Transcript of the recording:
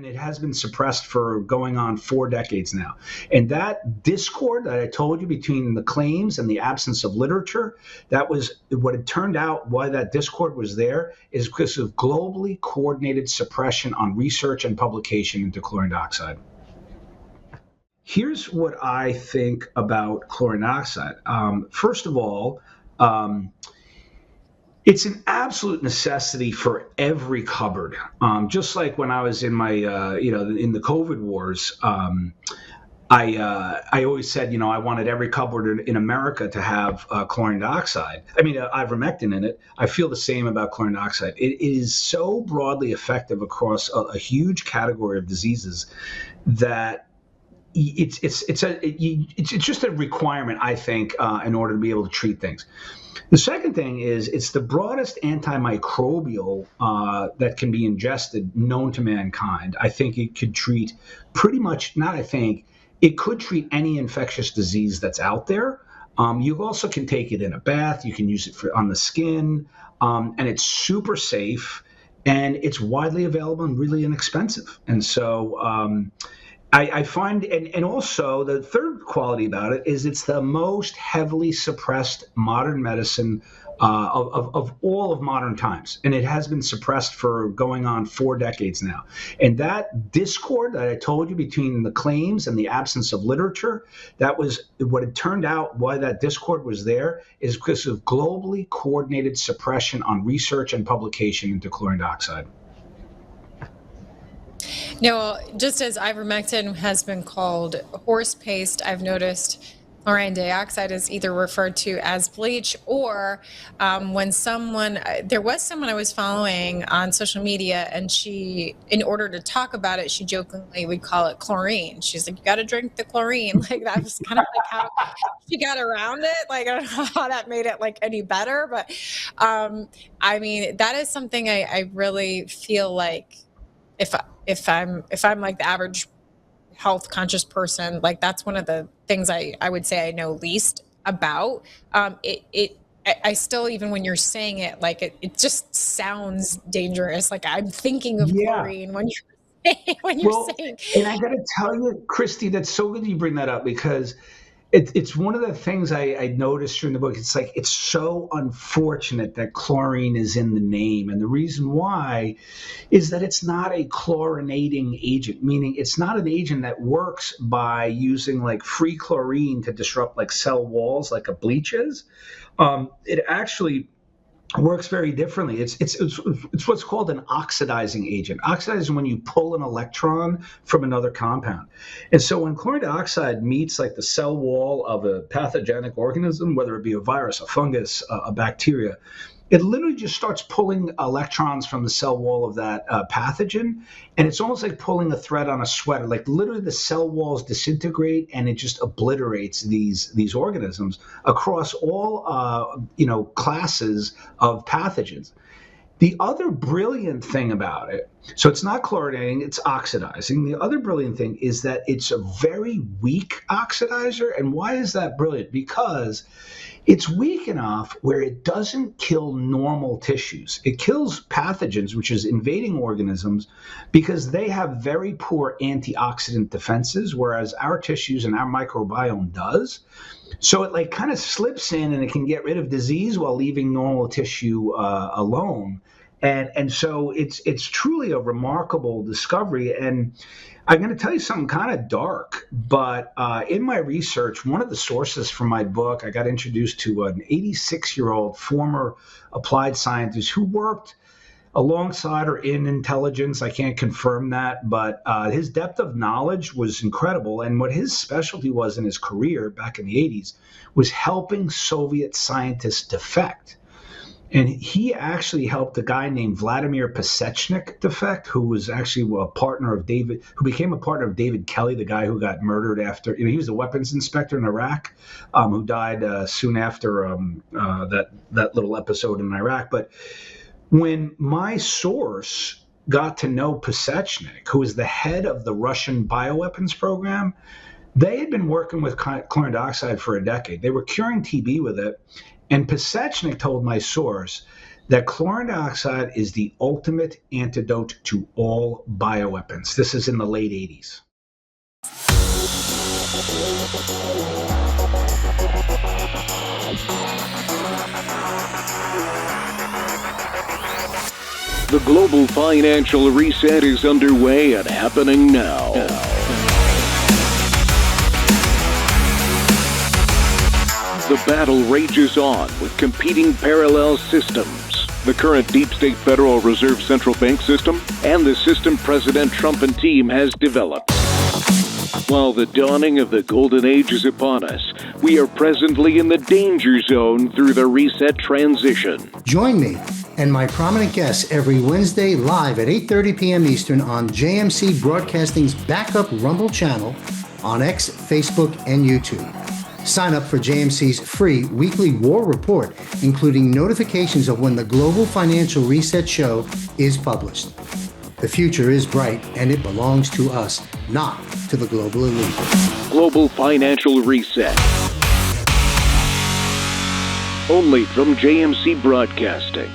and it has been suppressed for going on 4 decades now. And that discord that I told you between the claims and the absence of literature, that was what it turned out. Why that discord was there is because of globally coordinated suppression on research and publication into chlorine dioxide. Here's what I think about chlorine dioxide. First of all, it's an absolute necessity for every cupboard. Just like when I was in my, in the COVID wars, I always said, I wanted every cupboard in America to have chlorine dioxide. I mean, ivermectin in it. I feel the same about chlorine dioxide. It is so broadly effective across a huge category of diseases that it's just a requirement, I think, in order to be able to treat things. The second thing is it's the broadest antimicrobial that can be ingested known to mankind. I think it could treat pretty much, not I think, it could treat any infectious disease that's out there. You also can take it in a bath. You can use it on the skin, and it's super safe, and it's widely available and really inexpensive. And so I find, and also the third quality about it is it's the most heavily suppressed modern medicine of all of modern times. And it has been suppressed for going on 4 decades now. And that discord that I told you between the claims and the absence of literature, that was what it turned out. Why that discord was there is because of globally coordinated suppression on research and publication into chlorine dioxide. No, just as ivermectin has been called horse paste, I've noticed chlorine dioxide is either referred to as bleach, or when there was someone I was following on social media, and she, in order to talk about it, she jokingly would call it chlorine. She's like, you got to drink the chlorine. Like, that was kind of like how she got around it. Like, I don't know how that made it like any better, but I mean, that is something I really feel like if I'm like the average health conscious person, like that's one of the things I would say I know least about. I still, even when you're saying it, like it just sounds dangerous. Like I'm thinking of chlorine when you're saying. And I got to tell you, Christy, that's so good you bring that up, because it's one of the things I noticed during the book. It's like, it's so unfortunate that chlorine is in the name. And the reason why is that it's not a chlorinating agent, meaning it's not an agent that works by using like free chlorine to disrupt like cell walls like a bleach is. It actually works very differently. It's what's called an oxidizing agent. Oxidizing when you pull an electron from another compound. And so when chlorine dioxide meets like the cell wall of a pathogenic organism, whether it be a virus, a fungus, a bacteria, it literally just starts pulling electrons from the cell wall of that pathogen. And it's almost like pulling a thread on a sweater. Like literally the cell walls disintegrate, and it just obliterates these organisms across all classes of pathogens. The other brilliant thing about it, so it's not chlorinating, it's oxidizing. The other brilliant thing is that it's a very weak oxidizer. And why is that brilliant? Because it's weak enough where it doesn't kill normal tissues. It kills pathogens, which is invading organisms, because they have very poor antioxidant defenses, whereas our tissues and our microbiome does. So it like kind of slips in, and it can get rid of disease while leaving normal tissue alone. And so it's truly a remarkable discovery. And I'm going to tell you something kind of dark, but in my research, one of the sources for my book, I got introduced to an 86-year-old former applied scientist who worked alongside or in intelligence. I can't confirm that, but his depth of knowledge was incredible. And what his specialty was in his career back in the 80s was helping Soviet scientists defect. And he actually helped a guy named Vladimir Pasechnik defect, who was actually who became a partner of David Kelly, the guy who got murdered after, he was a weapons inspector in Iraq, who died soon after that little episode in Iraq. But when my source got to know Pasechnik, who was the head of the Russian bioweapons program, they had been working with chlorine dioxide for a decade. They were curing TB with it. And Pasechnik told my source that chlorine dioxide is the ultimate antidote to all bioweapons. This is in the late 80s. The global financial reset is underway and happening now. The battle rages on with competing parallel systems. The current deep state Federal Reserve Central Bank system and the system President Trump and team has developed. While the dawning of the golden age is upon us, we are presently in the danger zone through the reset transition. Join me and my prominent guests every Wednesday live at 8:30 p.m. Eastern on JMC Broadcasting's backup Rumble channel on X, Facebook, and YouTube. Sign up for JMC's free weekly war report, including notifications of when the Global Financial Reset Show is published. The future is bright, and it belongs to us, not to the global elite. Global Financial Reset. Only from JMC Broadcasting.